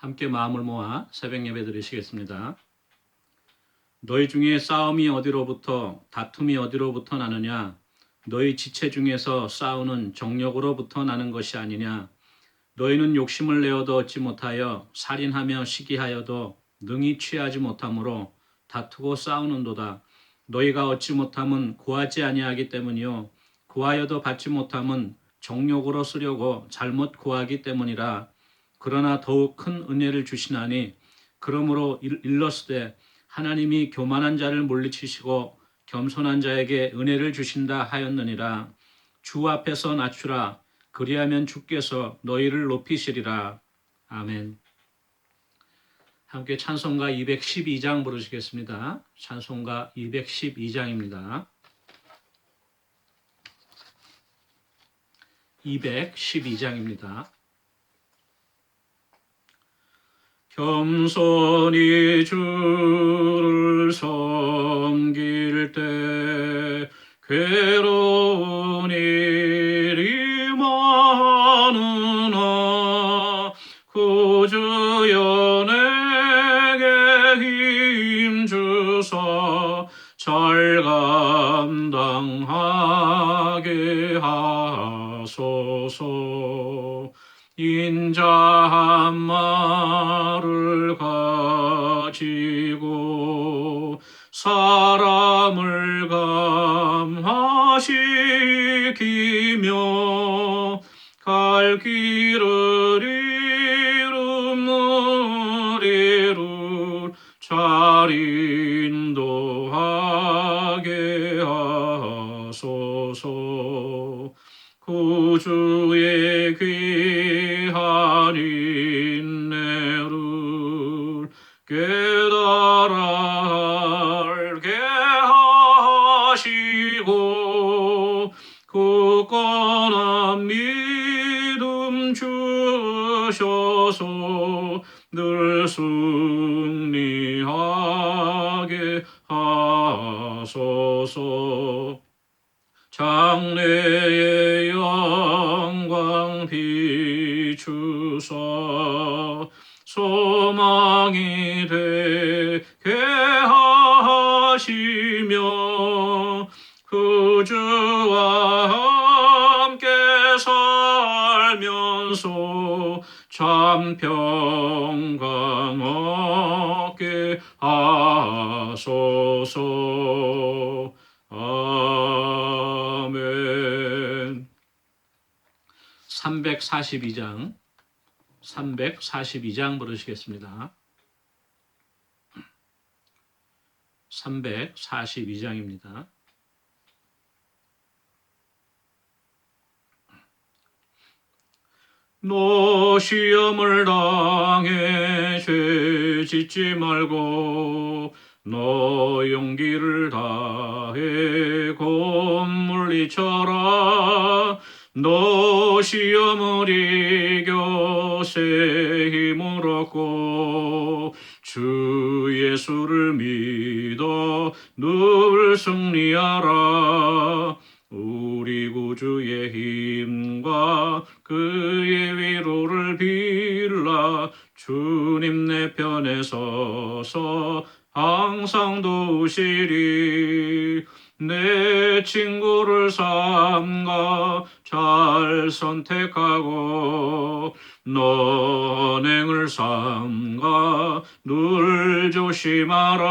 함께 마음을 모아 새벽 예배 드리시겠습니다. 너희 중에 싸움이 어디로부터 다툼이 어디로부터 나느냐? 너희 지체 중에서 싸우는 정욕으로부터 나는 것이 아니냐? 너희는 욕심을 내어도 얻지 못하여 살인하며 시기하여도 능히 취하지 못하므로 다투고 싸우는도다. 너희가 얻지 못함은 구하지 아니하기 때문이요 구하여도 받지 못함은 정욕으로 쓰려고 잘못 구하기 때문이라. 그러나 더욱 큰 은혜를 주시나니 그러므로 일렀으되 하나님이 교만한 자를 물리치시고 겸손한 자에게 은혜를 주신다 하였느니라. 주 앞에서 낮추라. 그리하면 주께서 너희를 높이시리라. 아멘. 함께 찬송가 212장 부르시겠습니다. 찬송가 212장입니다. 212장입니다. 겸손히 주를 섬길 때 괴로운 일이 많으나 구주여 내게 힘주사 잘 감당하게 하소서. 인자 한 마를 가지고 사람을 감화시키며 갈 길을 이름으리를 잘 인도하게 하소서. 구주의 귀한 인내를 깨달아 알게 하시고 굳건한 믿음 주셔서 늘 승리하게 하소서. 장래의 영광 비추사 소망이 되게 하시며 그주와 함께 살면서 참 평강 얻게 하소서. 아멘. 342장 부르시겠습니다. 342장입니다. 너 시험을 당해 죄 짓지 말고 너 용기를 다해 곧 물리쳐라. 너 시험을 이겨 새 힘을 얻고 주 예수를 믿어 늘 승리하라. 우리 구주의 힘과 그의 위로를 빌라. 주님 내 편에 서서 항상 도우시리. 내 친구를 삼가 잘 선택하고 너행을 삼가 늘 조심하라.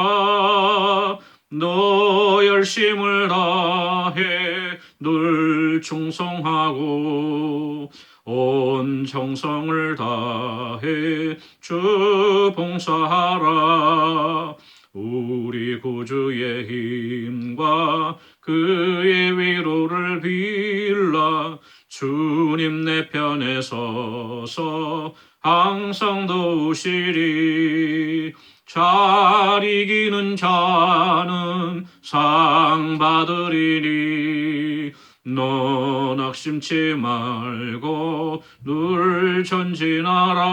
너 열심을 다해 늘 충성하고 온 정성을 다해 주 봉사하라. 우리 구주의 힘과 그의 위로를 빌라. 주님 내 편에 서서 항상 도우시리. 잘 이기는 자는 상 받으리니 너 낙심치 말고 늘 전진하라.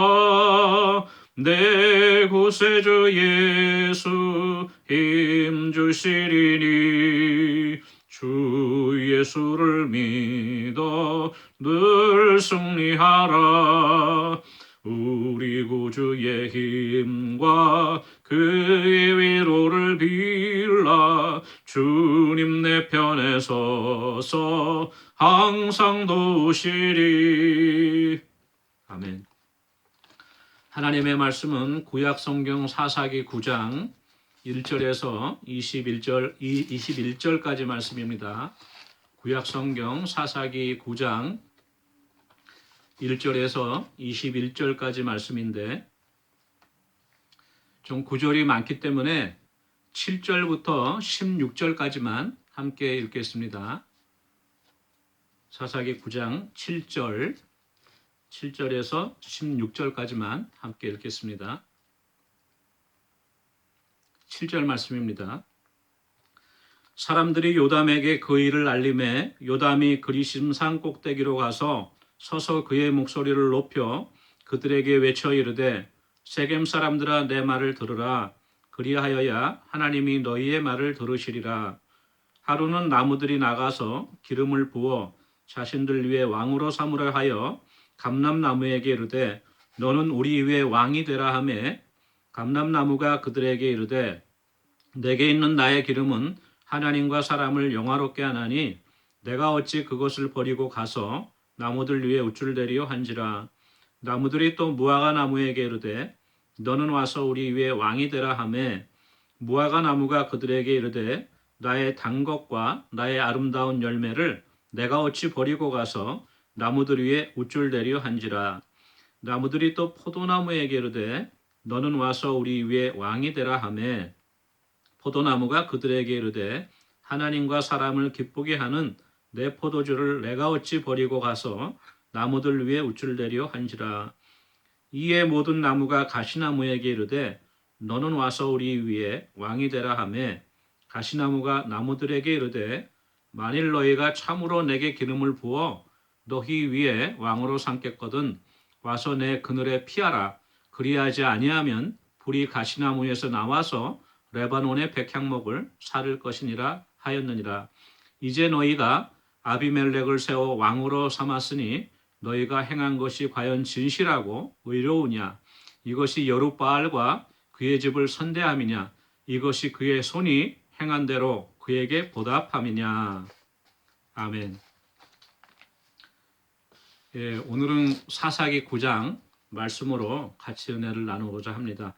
내 구세주 예수 힘 주시리니 주 예수를 믿어 늘 승리하라. 우리 구주의 힘과 그의 위로를 빌라 주님 내 편에 서서 항상 도우시리. 아멘. 하나님의 말씀은 구약 성경 사사기 9장 1절에서 21절까지 말씀입니다. 구약 성경 사사기 9장 1절에서 21절까지 말씀인데 좀 구절이 많기 때문에 7절부터 16절까지만 함께 읽겠습니다. 사사기 9장 7절에서 16절까지만 함께 읽겠습니다. 7절 말씀입니다. 사람들이 요담에게 그 일을 알림해 요담이 그리심 산 꼭대기로 가서 서서 그의 목소리를 높여 그들에게 외쳐 이르되 세겜 사람들아 내 말을 들으라. 그리하여야 하나님이 너희의 말을 들으시리라. 하루는 나무들이 나가서 기름을 부어 자신들 위에 왕으로 삼으라 하여 감람나무에게 이르되 너는 우리 위에 왕이 되라 하매 감람나무가 그들에게 이르되 내게 있는 나의 기름은 하나님과 사람을 영화롭게 하나니 내가 어찌 그것을 버리고 가서 나무들 위에 우쭐대리요 한지라. 나무들이 또 무화과 나무에게 이르되 너는 와서 우리 위에 왕이 되라 하매 무화과 나무가 그들에게 이르되 나의 단 것과 나의 아름다운 열매를 내가 어찌 버리고 가서 나무들 위에 우쭐대리요 한지라. 나무들이 또 포도나무에게 이르되 너는 와서 우리 위에 왕이 되라 하매 포도나무가 그들에게 이르되 하나님과 사람을 기쁘게 하는 내 포도주를 내가 어찌 버리고 가서 나무들 위에 우쭐대리요 한지라. 이에 모든 나무가 가시나무에게 이르되 너는 와서 우리 위에 왕이 되라 하매 가시나무가 나무들에게 이르되 만일 너희가 참으로 내게 기름을 부어 너희 위에 왕으로 삼겠거든 와서 내 그늘에 피하라. 그리하지 아니하면 불이 가시나무에서 나와서 레바논의 백향목을 사를 것이니라 하였느니라. 이제 너희가 아비멜렉을 세워 왕으로 삼았으니 너희가 행한 것이 과연 진실하고 의로우냐? 이것이 여룻바알과 그의 집을 선대함이냐? 이것이 그의 손이 행한 대로 그에게 보답함이냐? 아멘. 예, 오늘은 사사기 9장 말씀으로 같이 은혜를 나누고자 합니다.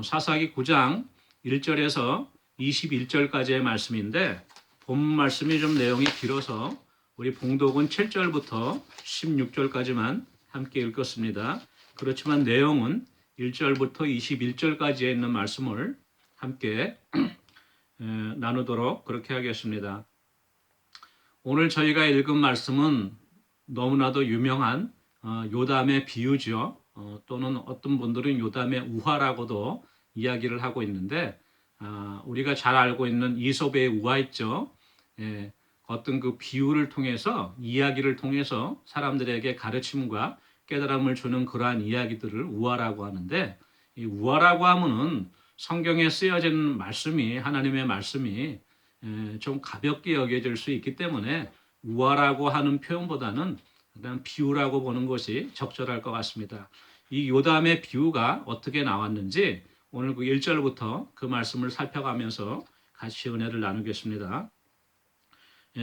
사사기 9장 1절에서 21절까지의 말씀인데 본 말씀이 좀 내용이 길어서 우리 봉독은 7절부터 16절까지만 함께 읽었습니다. 그렇지만 내용은 1절부터 21절까지에 있는 말씀을 함께 나누도록 그렇게 하겠습니다. 오늘 저희가 읽은 말씀은 너무나도 유명한 요담의 비유죠. 또는 어떤 분들은 요담의 우화라고도 이야기를 하고 있는데 우리가 잘 알고 있는 이솝의 우화 있죠. 예, 어떤 그 비유를 통해서 이야기를 통해서 사람들에게 가르침과 깨달음을 주는 그러한 이야기들을 우화라고 하는데 이 우화라고 하면은 성경에 쓰여진 말씀이 하나님의 말씀이 좀 가볍게 여겨질 수 있기 때문에 우화라고 하는 표현보다는 그냥 비유라고 보는 것이 적절할 것 같습니다. 이 요담의 비유가 어떻게 나왔는지 오늘 그 1절부터 그 말씀을 살펴가면서 같이 은혜를 나누겠습니다.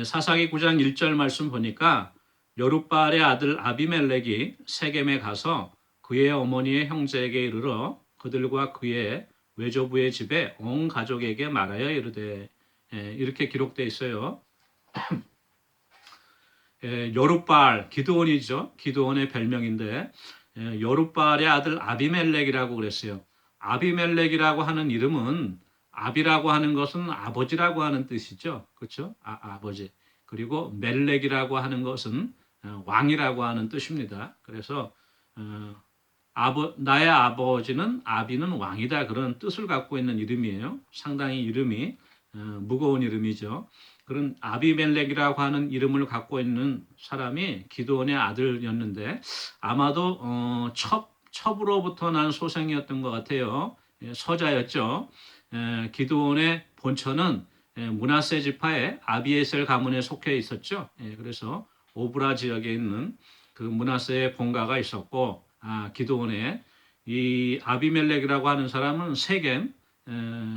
사사기 9장 1절 말씀 보니까 여룻바알의 아들 아비멜렉이 세겜에 가서 그의 어머니의 형제에게 이르러 그들과 그의 외조부의 집에 온 가족에게 말하여 이르되 이렇게 기록되어 있어요. 여룻바알, 기드온이죠. 기드온의 별명인데 여룻바알의 아들 아비멜렉이라고 그랬어요. 아비멜렉이라고 하는 이름은 아비라고 하는 것은 아버지라고 하는 뜻이죠. 그렇죠? 아버지. 그리고 멜렉이라고 하는 것은 왕이라고 하는 뜻입니다. 그래서 나의 아버지는 아비는 왕이다 그런 뜻을 갖고 있는 이름이에요. 상당히 이름이 무거운 이름이죠. 그런 아비멜렉이라고 하는 이름을 갖고 있는 사람이 기드온의 아들이었는데 아마도 첩으로부터 난 소생이었던 것 같아요. 서자였죠. 기드온의 본처는 므낫세 지파의 아비에셀 가문에 속해 있었죠. 그래서 오브라 지역에 있는 그 므낫세의 본가가 있었고 기드온의 이 아비멜렉이라고 하는 사람은 세겜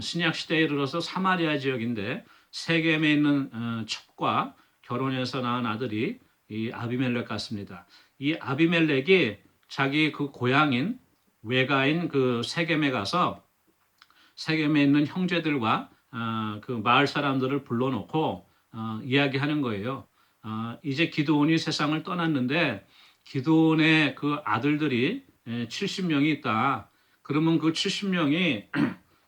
신약 시대에 이르러서 사마리아 지역인데 세겜에 있는 첩과 결혼해서 낳은 아들이 이 아비멜렉 같습니다. 이 아비멜렉이 자기 그 고향인 외가인 그 세겜에 가서 세겜에 있는 형제들과 그 마을 사람들을 불러놓고 이야기하는 거예요. 이제 기드온이 세상을 떠났는데 기드온의 그 아들들이 70명이 있다. 그러면 그 70명이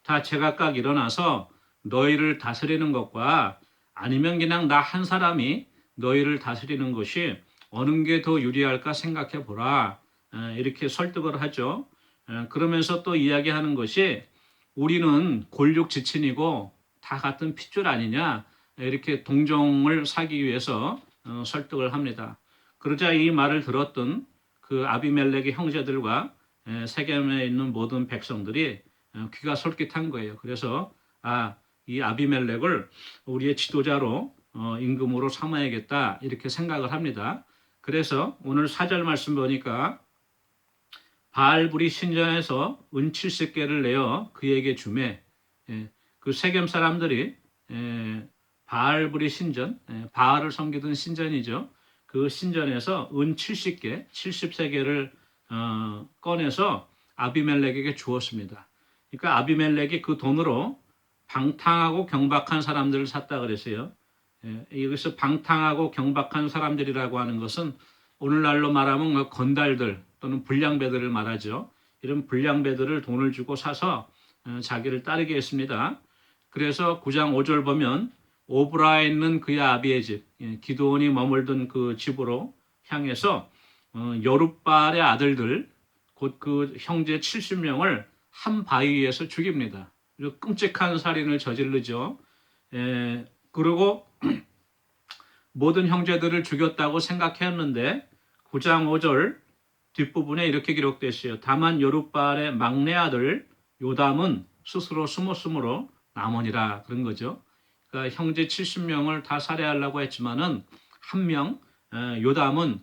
다 제각각 일어나서 너희를 다스리는 것과 아니면 그냥 나 한 사람이 너희를 다스리는 것이 어느 게 더 유리할까 생각해 보라. 이렇게 설득을 하죠. 그러면서 또 이야기하는 것이 우리는 골육지친이고 다 같은 핏줄 아니냐 이렇게 동정을 사기 위해서 설득을 합니다. 그러자 이 말을 들었던 그 아비멜렉의 형제들과 세겜에 있는 모든 백성들이 귀가 솔깃한 거예요. 그래서 이 아비멜렉을 우리의 지도자로 임금으로 삼아야겠다 이렇게 생각을 합니다. 그래서 오늘 4절 말씀 보니까 바알불이 신전에서 은 70개를 내어 그에게 주매 그 세겜 사람들이 바알불이 신전, 바알을 섬기던 신전이죠. 그 신전에서 은 70개, 70세계를 꺼내서 아비멜렉에게 주었습니다. 그러니까 아비멜렉이 그 돈으로 방탕하고 경박한 사람들을 샀다 그랬어요. 여기서 방탕하고 경박한 사람들이라고 하는 것은 오늘날로 말하면 건달들 또는 불량배들을 말하죠. 이런 불량배들을 돈을 주고 사서 자기를 따르게 했습니다. 그래서 9장 5절 보면 오브라에 있는 그의 아비의 집, 기드온이 머물던 그 집으로 향해서 여룻바알의 아들들, 곧 그 형제 70명을 한 바위 위에서 죽입니다. 끔찍한 살인을 저지르죠. 그리고 모든 형제들을 죽였다고 생각했는데 9장 5절 뒷부분에 이렇게 기록됐어요. 다만 여룻바알의 막내 아들 요담은 스스로 숨었으므로 남으니라 그런 거죠. 그러니까 형제 70명을 다 살해하려고 했지만은 한 명 요담은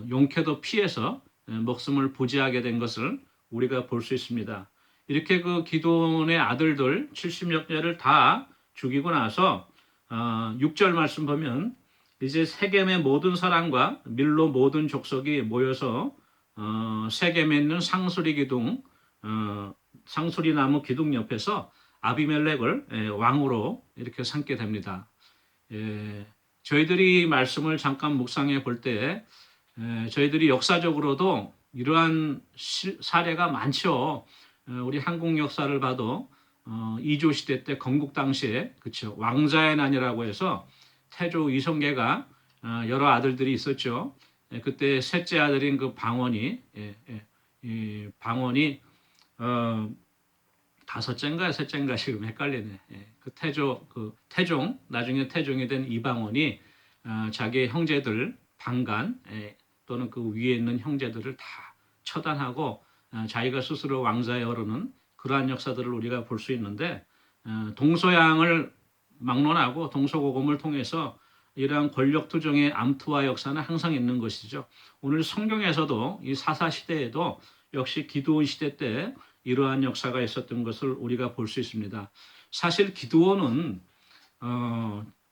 용케도 피해서 목숨을 부지하게 된 것을 우리가 볼 수 있습니다. 이렇게 그 기드온의 아들들 70명째를 다 죽이고 나서 6절 말씀 보면 이제 세겜의 모든 사람과 밀로 모든 족속이 모여서 세겜에 있는 상수리 기둥 상수리 나무 기둥 옆에서 아비멜렉을 왕으로 이렇게 삼게 됩니다. 저희들이 말씀을 잠깐 묵상해 볼 때 저희들이 역사적으로도 이러한 사례가 많죠. 우리 한국 역사를 봐도 이조 시대 때 건국 당시에 그렇죠. 왕자의 난이라고 해서 태조 이성계가 여러 아들들이 있었죠. 그때 셋째 아들인 그 방원이 방원이 다섯째인가 셋째인가 지금 헷갈리네. 그 태종 나중에 태종이 된 이방원이 자기의 형제들 방간 또는 그 위에 있는 형제들을 다 처단하고 자기가 스스로 왕자에 오르는 그러한 역사들을 우리가 볼 수 있는데 동서양을 막론하고 동서고금을 통해서 이러한 권력투정의 암투와 역사는 항상 있는 것이죠. 오늘 성경에서도 이 사사 시대에도 역시 기드온 시대 때 이러한 역사가 있었던 것을 우리가 볼 수 있습니다. 사실 기드온은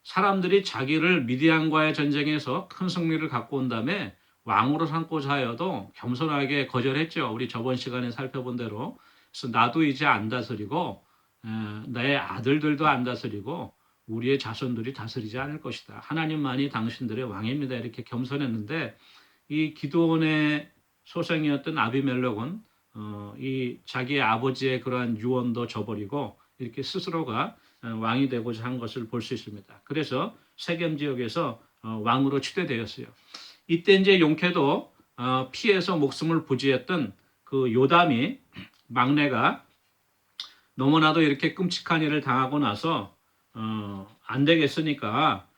사람들이 자기를 미디안과의 전쟁에서 큰 승리를 갖고 온 다음에 왕으로 삼고자 하여도 겸손하게 거절했죠. 우리 저번 시간에 살펴본 대로. 그래서 나도 이제 안 다스리고 내 아들들도 안 다스리고 우리의 자손들이 다스리지 않을 것이다. 하나님만이 당신들의 왕입니다. 이렇게 겸손했는데 이 기드온의 소생이었던 아비멜렉은 이 자기의 아버지의 그러한 유언도 저버리고 이렇게 스스로가 왕이 되고자 한 것을 볼 수 있습니다. 그래서 세겜 지역에서 왕으로 추대되었어요. 이때 이제 용케도 피해서 목숨을 부지했던 그 요담이 막내가 너무나도 이렇게 끔찍한 일을 당하고 나서 안 되겠으니까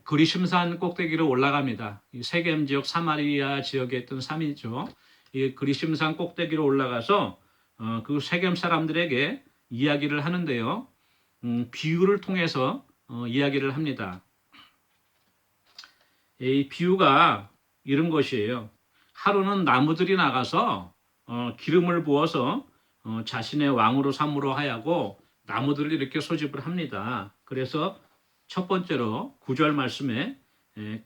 그리심산 꼭대기로 올라갑니다. 이 세겜 지역 사마리아 지역에 있던 산이죠. 이 그리심산 꼭대기로 올라가서 그 세겜 사람들에게 이야기를 하는데요. 비유를 통해서 이야기를 합니다. 이 비유가 이런 것이에요. 하루는 나무들이 나가서 기름을 부어서 자신의 왕으로 삼으로 하야고 나무들을 이렇게 소집을 합니다. 그래서 첫 번째로 9절 말씀에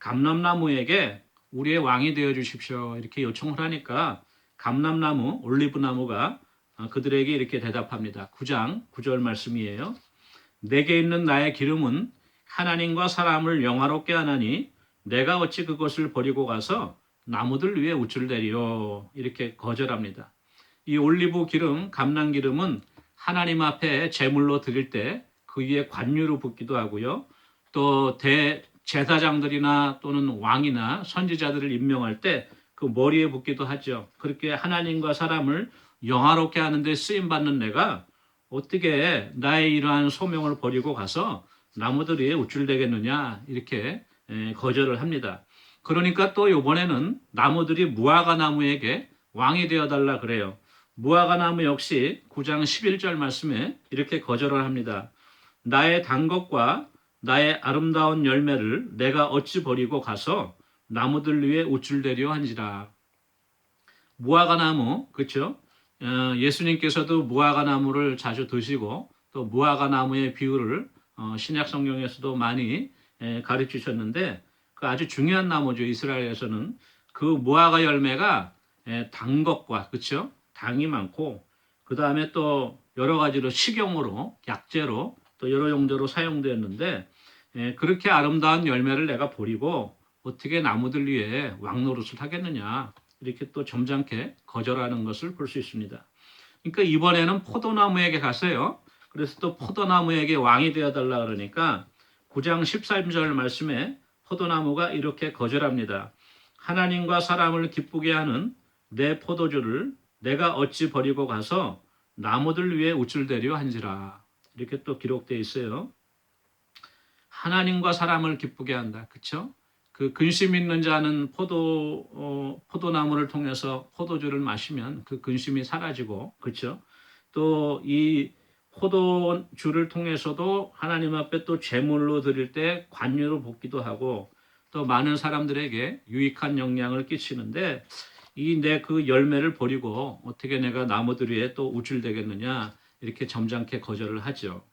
감람나무에게 우리의 왕이 되어 주십시오 이렇게 요청을 하니까 감람나무, 올리브나무가 그들에게 이렇게 대답합니다. 9장 9절 말씀이에요. 내게 있는 나의 기름은 하나님과 사람을 영화롭게 하나니 내가 어찌 그것을 버리고 가서 나무들 위에 우쭐대리요 이렇게 거절합니다. 이 올리브 기름, 감람 기름은 하나님 앞에 제물로 드릴 때 그 위에 관유로 붓기도 하고요. 또 대제사장들이나 또는 왕이나 선지자들을 임명할 때 그 머리에 붓기도 하죠. 그렇게 하나님과 사람을 영화롭게 하는데 쓰임 받는 내가 어떻게 나의 이러한 소명을 버리고 가서 나무들 위에 우쭐대겠느냐 이렇게 거절을 합니다. 그러니까 또 이번에는 나무들이 무화과 나무에게 왕이 되어달라 그래요. 무화과 나무 역시 9장 11절 말씀에 이렇게 거절을 합니다. 나의 단 것과 나의 아름다운 열매를 내가 어찌 버리고 가서 나무들 위에 우쭐대려 한지라. 무화과 나무, 그렇죠? 예수님께서도 무화과 나무를 자주 드시고 또 무화과 나무의 비유를 신약 성경에서도 많이 가르치셨는데 그 아주 중요한 나무죠. 이스라엘에서는 그 무화과 열매가 단 것과 그렇죠? 당이 많고 그 다음에 또 여러 가지로 식용으로 약재로 또 여러 용도로 사용되었는데 그렇게 아름다운 열매를 내가 버리고 어떻게 나무들 위에 왕노릇을 하겠느냐 이렇게 또 점잖게 거절하는 것을 볼 수 있습니다. 그러니까 이번에는 포도나무에게 갔어요. 그래서 또 포도나무에게 왕이 되어달라 그러니까 9장 13절 말씀에 포도나무가 이렇게 거절합니다. 하나님과 사람을 기쁘게 하는 내 포도주를 내가 어찌 버리고 가서 나무들 위에 우쭐대려 한지라. 이렇게 또 기록되어 있어요. 하나님과 사람을 기쁘게 한다. 그렇죠? 그 근심 있는 자는 포도나무를 통해서 포도주를 마시면 그 근심이 사라지고, 그렇죠? 또 이 포도주를 통해서도 하나님 앞에 또 제물로 드릴 때 관유로 붓기도 하고 또 많은 사람들에게 유익한 영향을 끼치는데 이 내 그 열매를 버리고 어떻게 내가 나무들 위에 또 우쭐대겠느냐 이렇게 점잖게 거절을 하죠.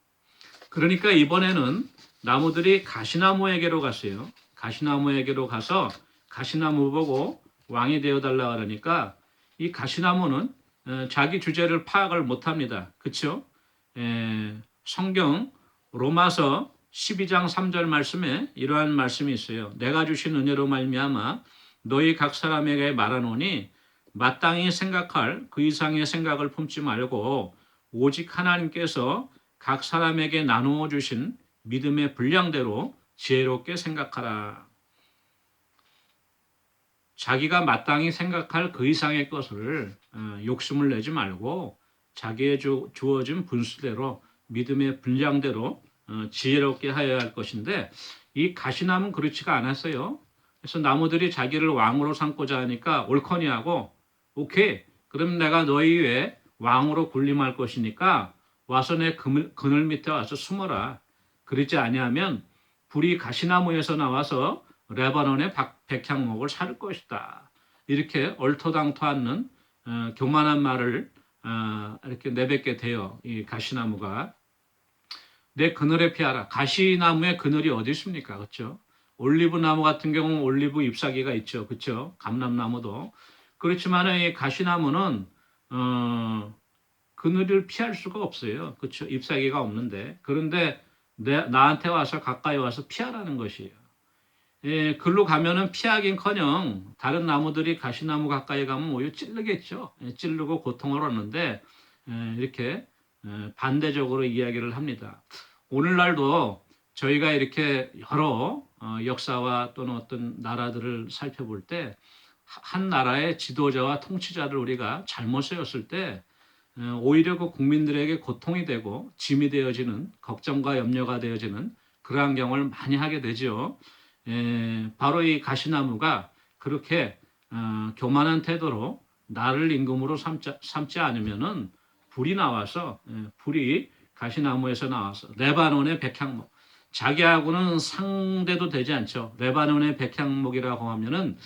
그러니까 이번에는 나무들이 가시나무에게로 갔어요. 가시나무에게로 가서 가시나무 보고 왕이 되어달라 그러니까 이 가시나무는 자기 주제를 파악을 못합니다. 그렇죠? 성경 로마서 12장 3절 말씀에 이러한 말씀이 있어요. 내가 주신 은혜로 말미암아 너희 각 사람에게 말하노니 마땅히 생각할 그 이상의 생각을 품지 말고 오직 하나님께서 각 사람에게 나누어 주신 믿음의 분량대로 지혜롭게 생각하라. 자기가 마땅히 생각할 그 이상의 것을 욕심을 내지 말고 자기의 주어진 분수대로 믿음의 분량대로 지혜롭게 하여야 할 것인데 이 가시나무는 그렇지가 않았어요. 그래서 나무들이 자기를 왕으로 삼고자 하니까 옳거니하고 오케이 그럼 내가 너희 위에 왕으로 군림할 것이니까 와서 내 그늘 밑에 와서 숨어라. 그러지 아니하면 불이 가시나무에서 나와서 레바논의 백향목을 살 것이다. 이렇게 얼토당토 않는 교만한 말을 이렇게 내뱉게 돼요. 이 가시나무가. 내 그늘에 피하라. 가시나무의 그늘이 어디 있습니까? 그렇죠? 올리브 나무 같은 경우는 올리브 잎사귀가 있죠. 그렇죠? 감람나무도. 그렇지만 이 가시나무는 그늘을 피할 수가 없어요. 그렇죠? 잎사귀가 없는데. 그런데 나한테 와서 가까이 와서 피하라는 것이에요. 글로 가면은 피하긴커녕 다른 나무들이 가시나무 가까이 가면 오히려 찌르겠죠. 찌르고 고통을 얻는데 이렇게 반대적으로 이야기를 합니다. 오늘날도 저희가 이렇게 여러 역사와 또는 어떤 나라들을 살펴볼 때 한 나라의 지도자와 통치자를 우리가 잘못 세웠을 때 오히려 그 국민들에게 고통이 되고 짐이 되어지는 걱정과 염려가 되어지는 그러한 경험을 많이 하게 되죠. 바로 이 가시나무가 그렇게 교만한 태도로 나를 임금으로 삼지 않으면은 불이 나와서 불이 가시나무에서 나와서 레바논의 백향목 자기하고는 상대도 되지 않죠. 레바논의 백향목이라고 하면은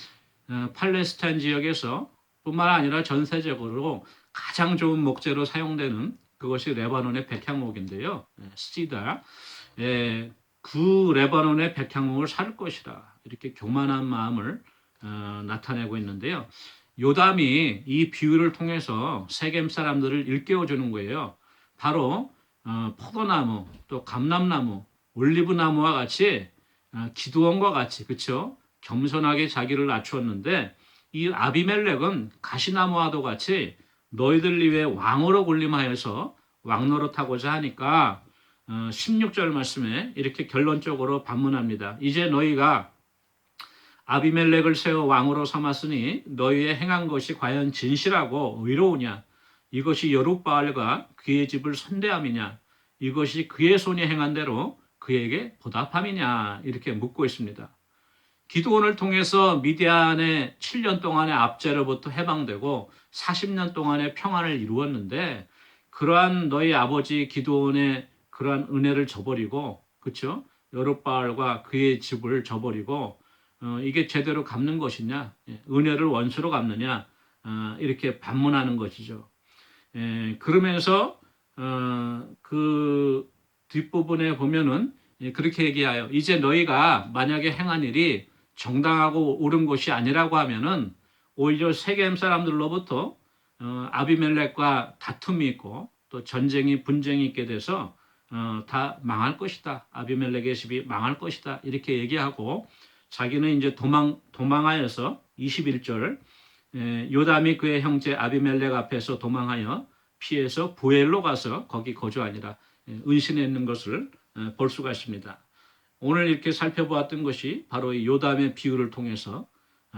팔레스타인 지역에서 뿐만 아니라 전 세적으로 가장 좋은 목재로 사용되는 그것이 레바논의 백향목인데요. 시다. 그 레바논의 백향목을 살 것이라 이렇게 교만한 마음을 나타내고 있는데요. 요담이 이 비유를 통해서 세겜 사람들을 일깨워 주는 거예요. 바로 포도나무, 또 감람나무, 올리브나무와 같이 기드온과 같이 그렇죠? 겸손하게 자기를 낮추었는데 이 아비멜렉은 가시나무와도 같이 너희들 위해 왕으로 군림하여서 왕노릇하고자 하니까 16절 말씀에 이렇게 결론적으로 반문합니다. 이제 너희가 아비멜렉을 세워 왕으로 삼았으니 너희의 행한 것이 과연 진실하고 의로우냐? 이것이 여룻바알과 그의 집을 선대함이냐? 이것이 그의 손이 행한 대로 그에게 보답함이냐? 이렇게 묻고 있습니다. 기드온을 통해서 미디안의 7년 동안의 압제로부터 해방되고 40년 동안의 평안을 이루었는데 그러한 너희 아버지 기드온의 그러한 은혜를 저버리고 그렇죠? 여룻바알과 그의 집을 저버리고 이게 제대로 갚는 것이냐? 은혜를 원수로 갚느냐? 이렇게 반문하는 것이죠. 그러면서 그 뒷부분에 보면은 그렇게 얘기하여 이제 너희가 만약에 행한 일이 정당하고 옳은 것이 아니라고 하면은 오히려 세겜 사람들로부터 아비멜렉과 다툼이 있고 또 전쟁이 분쟁이 있게 돼서 다 망할 것이다. 아비멜렉의 집이 망할 것이다. 이렇게 얘기하고 자기는 이제 도망하여서 21절 요담이 그의 형제 아비멜렉 앞에서 도망하여 피해서 부엘로 가서 거기 거주하니라 은신해 있는 것을 볼 수가 있습니다. 오늘 이렇게 살펴보았던 것이 바로 이 요담의 비유를 통해서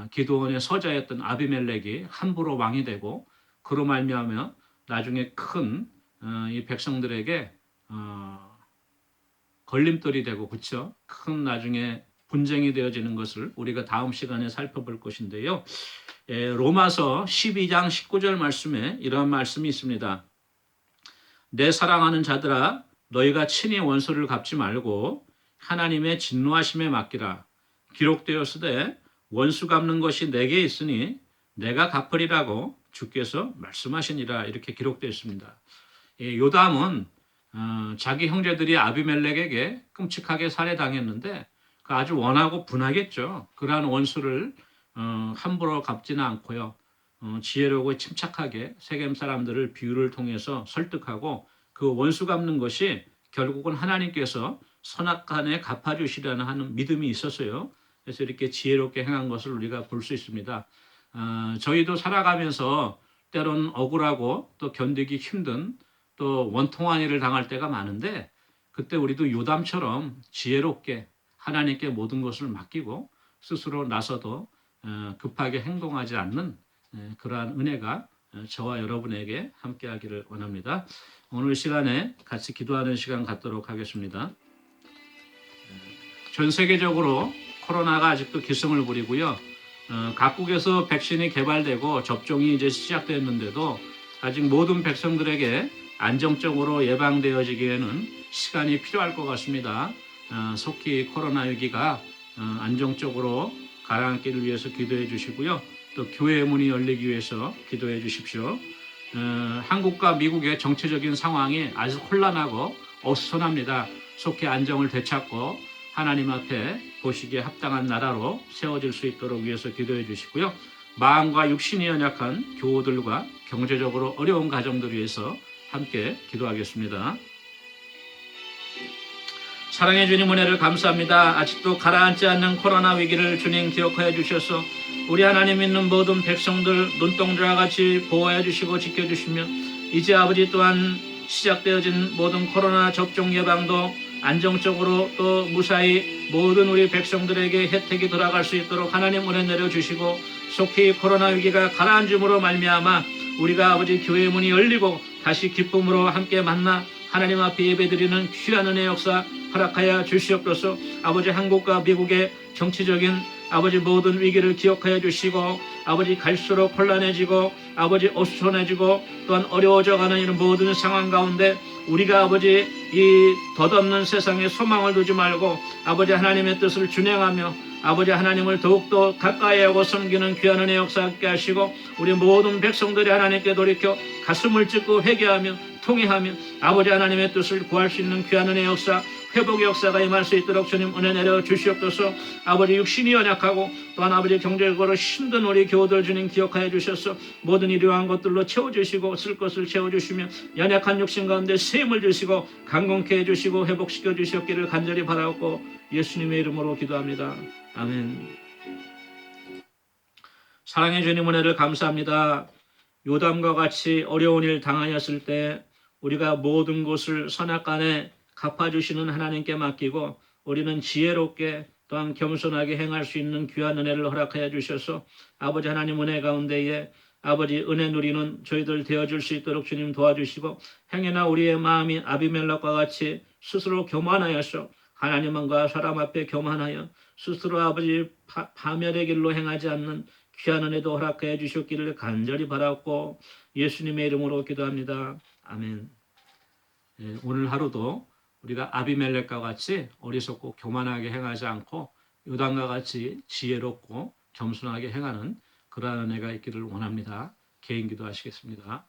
기드온의 서자였던 아비멜렉이 함부로 왕이 되고 그로 말미암아 나중에 큰 이 백성들에게 걸림돌이 되고 그렇죠? 큰 나중에 분쟁이 되어지는 것을 우리가 다음 시간에 살펴볼 것인데요. 로마서 12장 19절 말씀에 이런 말씀이 있습니다. 내 사랑하는 자들아 너희가 친히 원수를 갚지 말고 하나님의 진노하심에 맡기라. 기록되었으되 원수 갚는 것이 내게 있으니 내가 갚으리라고 주께서 말씀하시니라 이렇게 기록되어 있습니다. 요담은 자기 형제들이 아비멜렉에게 끔찍하게 살해당했는데 아주 원하고 분하겠죠. 그러한 원수를 함부로 갚지는 않고요. 지혜롭고 침착하게 세겜 사람들을 비유를 통해서 설득하고 그 원수 갚는 것이 결국은 하나님께서 선악간에 갚아주시려는 하는 믿음이 있었어요. 그래서 이렇게 지혜롭게 행한 것을 우리가 볼 수 있습니다. 저희도 살아가면서 때론 억울하고 또 견디기 힘든 또 원통한 일을 당할 때가 많은데 그때 우리도 요담처럼 지혜롭게 하나님께 모든 것을 맡기고 스스로 나서도 급하게 행동하지 않는 그러한 은혜가 저와 여러분에게 함께하기를 원합니다. 오늘 시간에 같이 기도하는 시간 갖도록 하겠습니다. 전 세계적으로 코로나가 아직도 기승을 부리고요. 각국에서 백신이 개발되고 접종이 이제 시작됐는데도 아직 모든 백성들에게 안정적으로 예방되어지기에는 시간이 필요할 것 같습니다. 속히 코로나 위기가 안정적으로 가라앉기를 위해서 기도해 주시고요. 또 교회의 문이 열리기 위해서 기도해 주십시오. 한국과 미국의 정치적인 상황이 아주 혼란하고 어수선합니다. 속히 안정을 되찾고 하나님 앞에 보시기에 합당한 나라로 세워질 수 있도록 위해서 기도해 주시고요. 마음과 육신이 연약한 교우들과 경제적으로 어려운 가정들 위해서 함께 기도하겠습니다. 사랑해 주님 은혜를 감사합니다. 아직도 가라앉지 않는 코로나 위기를 주님 기억하여 주셔서 우리 하나님 믿는 모든 백성들 눈동자와 같이 보호해 주시고 지켜주시며 이제 아버지 또한 시작되어진 모든 코로나 접종 예방도 안정적으로 또 무사히 모든 우리 백성들에게 혜택이 돌아갈 수 있도록 하나님 은혜 내려주시고 속히 코로나 위기가 가라앉음으로 말미암아 우리가 아버지 교회의 문이 열리고 다시 기쁨으로 함께 만나 하나님 앞에 예배드리는 귀한 은혜 역사 허락하여 주시옵소서. 아버지 한국과 미국의 정치적인 아버지 모든 위기를 기억하여 주시고 아버지 갈수록 혼란해지고 아버지 어수선해지고 또한 어려워져가는 이런 모든 상황 가운데 우리가 아버지 이 덧없는 세상에 소망을 두지 말고 아버지 하나님의 뜻을 준행하며 아버지 하나님을 더욱더 가까이 하고 섬기는 귀한 은혜 역사하게 하시고 우리 모든 백성들이 하나님께 돌이켜 가슴을 찢고 회개하며 통회하며 아버지 하나님의 뜻을 구할 수 있는 귀한 은혜 역사 회복의 역사가 임할 수 있도록 주님 은혜 내려 주시옵소서. 아버지 육신이 연약하고 또한 아버지 경제적으로 힘든 우리 교우들 주님 기억하여 주셔서 모든 이러한 것들로 채워주시고 쓸 것을 채워주시며 연약한 육신 가운데 셈을 주시고 강건케 해주시고 회복시켜 주시옵기를 간절히 바라옵고 예수님의 이름으로 기도합니다. 아멘. 사랑의 주님 은혜를 감사합니다. 요담과 같이 어려운 일 당하였을 때 우리가 모든 것을 선악간에 갚아주시는 하나님께 맡기고 우리는 지혜롭게 또한 겸손하게 행할 수 있는 귀한 은혜를 허락하여 주셔서 아버지 하나님 은혜 가운데에 아버지 은혜 누리는 저희들 되어줄 수 있도록 주님 도와주시고 행여나 우리의 마음이 아비멜렉과 같이 스스로 교만하여서 하나님과 사람 앞에 교만하여 스스로 아버지 파멸의 길로 행하지 않는 귀한 은혜도 허락하여 주셨기를 간절히 바라옵고 예수님의 이름으로 기도합니다. 아멘. 오늘 하루도 우리가 아비멜렉과 같이 어리석고 교만하게 행하지 않고 요담과 같이 지혜롭고 겸손하게 행하는 그러한 은혜가 있기를 원합니다. 개인 기도하시겠습니다.